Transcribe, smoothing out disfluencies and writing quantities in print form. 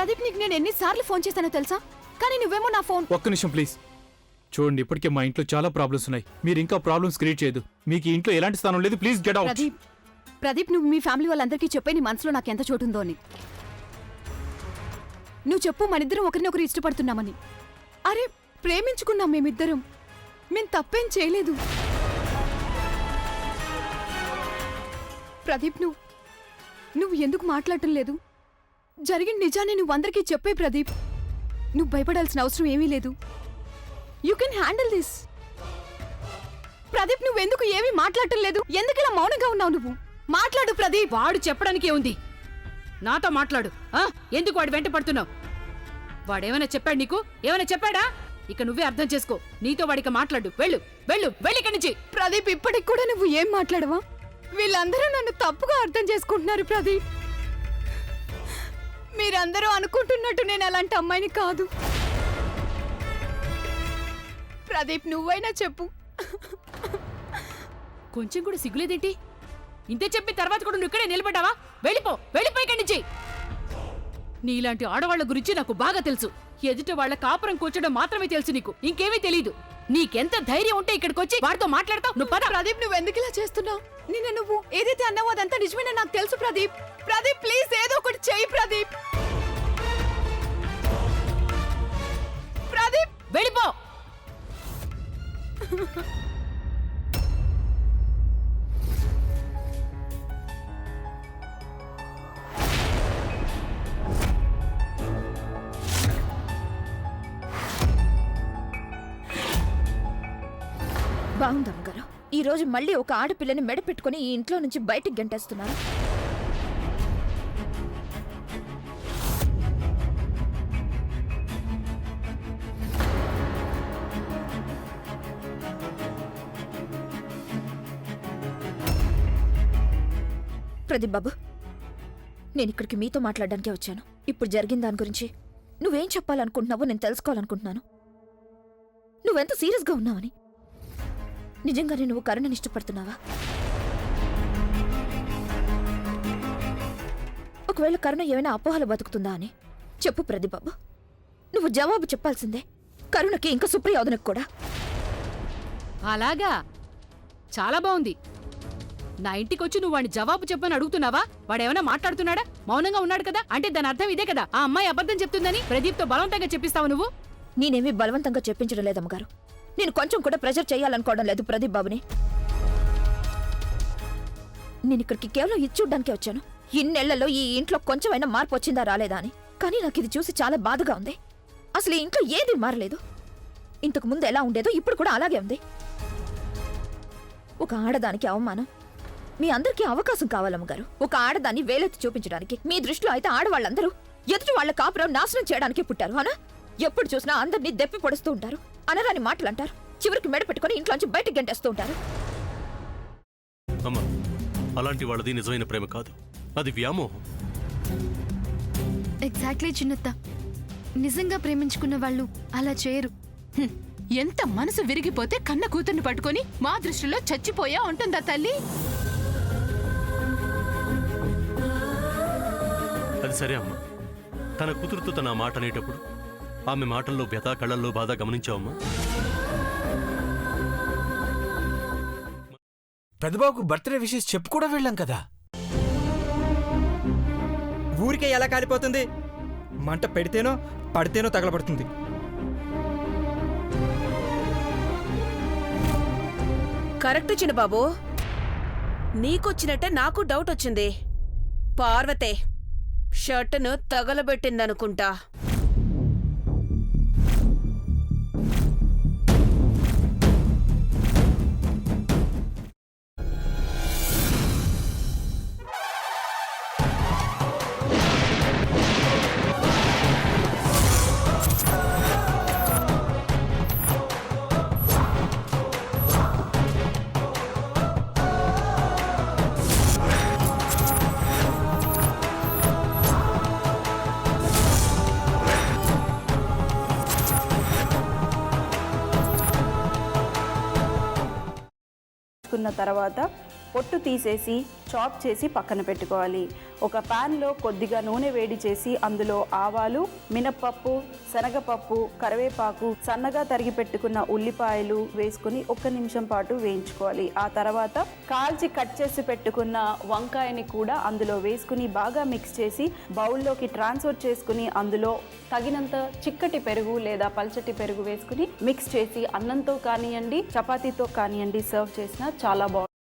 ప్రదీప్, నీకు నేను ఎన్నిసార్లు ఫోన్ చేశానో తెలుసా? కానీ నువ్వేమో నా ఫోన్. ఒక్క నిమిషం ప్లీజ్. చూడండి, ఇప్పటికే మా ఇంట్లో చాలా ప్రాబ్లమ్స్ ఉన్నాయి. మీరు ఇంకా ప్రాబ్లమ్స్ క్రియేట్ చేయదు. మీకు ఇంట్లో ఎలాంటి స్థానం లేదు. Please get out. ప్రదీప్, నువ్వు మీ ఫ్యామిలీ వాళ్ళందరికీ చెప్పే నీ మనసులో నాకు ఎంత చోటుందో అని. నువ్వు చెప్పు, మనిద్దరం ఒకరినొకరు ఇష్టపడుతున్నామని. అరే, ప్రేమించుకున్నాం మేమిద్దరం. మేం తప్పేం చేయలేదు. ప్రదీప్, నువ్వు ఎందుకు మాట్లాడటం లేదు? జరిగిన నిజాన్ని నువ్వు అందరికీ చెప్పే ప్రదీప్. నువ్వు భయపడాల్సిన అవసరం ఏమీ లేదు. You can handle this. Pradeep, నువ్వెందుకు ఏమీ మాట్లాడటం లేదు? ఎందుకు ఇలా మౌనంగా ఉన్నావు? నువ్వు మాట్లాడు ప్రదీప్. వాడు చెప్పడానికి ఉంది, నాతో మాట్లాడు. ఎందుకు వాడు వెంట పడుతున్నావు? వాడేమైనా చెప్పాడు నీకు? ఏమైనా చెప్పాడా? ఇక నువ్వే అర్థం చేసుకో. నీతో వాడిక మాట్లాడు. వెళ్ళు వెళ్ళు వెళ్ళి ఇక్కడి నుంచి. ప్రదీప్, ఇప్పటికి కూడా నువ్వు ఏం మాట్లాడవా? వీళ్ళందరూ నన్ను తప్పుగా అర్థం చేసుకుంటున్నారు ప్రదీప్. మీరందరూ అనుకుంటున్నట్టు నేను అలాంటి అమ్మాయిని కాదు. ప్రదీప్, నువ్వైనా చెప్పు. కొంచెం కూడా సిగ్గులేదేంటి? ఇంతే చెప్పిన తర్వాత కూడా నువ్వు ఇక్కడే నిలబడ్డావా? వెళ్ళిపో వెళ్ళిపో ఇక్కడి నుంచి. నీలాంటి ఆడవాళ్ల గురించి నాకు బాగా తెలుసు. ఎదుట వాళ్ల కాపురం కూర్చోడం మాత్రమే తెలుసు నీకు, ఇంకేమీ తెలీదు. నీకెంత ధైర్యం ఉంటే ఇక్కడికి వచ్చి వాడితో మాట్లాడతావు? నువ్వు పద. ప్రదీప్, నువ్వు ఎందుకు ఇలా చేస్తున్నావు? నిన్న నువ్వు ఏదైతే అన్నావో అదంతా నిజమేనా నాకు తెలుసు ప్రదీప్. ప్రదీప్, ప్లీజ్ ఏదో ఒకటి చెయ్యి ప్రదీప్. ప్రదీప్, వెళ్ళిపో. బాగుందమ్మగారు, ఈ రోజు మళ్ళీ ఒక ఆడపిల్లని మెడ పెట్టుకుని ఈ ఇంట్లో నుంచి బయటికి గంటేస్తున్నారు. ప్రదీప్ బాబు, నేను ఇక్కడికి మీతో మాట్లాడడానికే వచ్చాను. ఇప్పుడు జరిగిన దాని గురించి నువ్వేం చెప్పాలనుకుంటున్నావో నేను తెలుసుకోవాలనుకుంటున్నాను. నువ్వెంత సీరియస్గా ఉన్నావని. నిజంగానే నువ్వు కరుణని ఇష్టపడుతున్నావా? ఒకవేళ కరుణ ఏమైనా అపోహలు బతుకుతుందా అని చెప్పు ప్రదీప్ బాబు. నువ్వు జవాబు చెప్పాల్సిందే, కరుణకి ఇంకా సుప్రయోజనకు కూడా. అలాగా, చాలా బాగుంది. నా ఇంటికి వచ్చి నువ్వు వాడిని జవాబు చెప్పని అడుగుతున్నావా? వాడేమైనా మాట్లాడుతున్నాడా? మౌనంగా ఉన్నాడు కదా, అంటే దాని అర్థం ఇదే కదా, ఆ అమ్మాయి అబద్ధం చెప్తుందని ప్రదీప్తో బలవంతంగా చెప్పిస్తావు నువ్వు. నేనేమీ బలవంతంగా చెప్పించడం లేదమ్మగారు. నేను కొంచెం కూడా ప్రెషర్ చేయాలనుకోవడం లేదు ప్రదీప్ బాబుని. నేను ఇక్కడికి కేవలం ఇది చూడ్డానికే వచ్చాను. ఇన్నేళ్లలో ఈ ఇంట్లో కొంచెమైనా మార్పు వచ్చిందా రాలేదా అని. కానీ నాకు ఇది చూసి చాలా బాధగా ఉంది. అసలు ఈ ఇంట్లో ఏది మారలేదు. ఇంతకు ముందు ఎలా ఉండేదో ఇప్పుడు కూడా అలాగే ఉంది. ఒక ఆడదానికి అవమానం. మీ అందరికీ అవకాశం కావాలమ్మగారు. ఒక ఆడదాన్ని వేలెత్తి చూపించడానికి. మీ దృష్టిలో అయితే ఆడవాళ్ళందరూ ఎదుటి వాళ్ల కాపురం నాశనం చేయడానికే పుట్టారు అనా? ఎప్పుడు చూసినా అందరినీ దెప్పి పొడుస్తూ ఉంటారు, అనరాని మాటలు అంటారు, చివరికి మెడ పెట్టుకుని ఇంట్లోంచి బయటకు గంటేస్తూ ఉంటారు. అమ్మా, అలాంటి వాళ్ళది నిజమైన ప్రేమ కాదు, అది వ్యామోహం. ఎగ్జాక్ట్లీ చిన్నత్త, నిజంగా ప్రేమించుకున్న వాళ్ళు అలా చేయరు. ఎంత మనసు విరిగిపోతే కన్న కూతుర్ని పట్టుకొని మా దృష్టిలో చచ్చిపోయా ఉంటుందా తల్లి? అది సరే అమ్మా, తన కూతురుతో తన మాట అనేటప్పుడు ఆమె మాటల్లో వ్యథ, కళ్ళల్లో బాధ గమనించావమ్మా? పెద్దబాబుకు బర్త్డే విషెస్ చెప్పు కూడా వెళ్ళాం కదా. ఊరికే ఎలా కాలిపోతుంది? మంట పెడితేనో పడితేనో తగలబడుతుంది. కరెక్ట్ చిన్నబాబు, నీకొచ్చినట్టే నాకు డౌట్ వచ్చింది. పార్వతే షర్టును తగలబెట్టిందనుకుంటా. తర్వాత పొట్టు తీసేసి చాప్ చేసి పక్కన పెట్టుకోవాలి. ఒక ప్యాన్లో కొద్దిగా నూనె వేడి చేసి అందులో ఆవాలు, మినప్పప్పు, శనగపప్పు, కరివేపాకు, సన్నగా తరిగి పెట్టుకున్న ఉల్లిపాయలు వేసుకుని 1 నిమిషం పాటు వేయించుకోవాలి. ఆ తర్వాత కాల్చి కట్ చేసి పెట్టుకున్న వంకాయని కూడా అందులో వేసుకుని బాగా మిక్స్ చేసి బౌల్లోకి ట్రాన్స్ఫర్ చేసుకుని అందులో తగినంత చిక్కటి పెరుగు లేదా పల్చటి పెరుగు వేసుకుని మిక్స్ చేసి అన్నంతో కానివ్వండి, చపాతీతో కానివ్వండి సర్వ్ చేసినా చాలా బాగుంటుంది.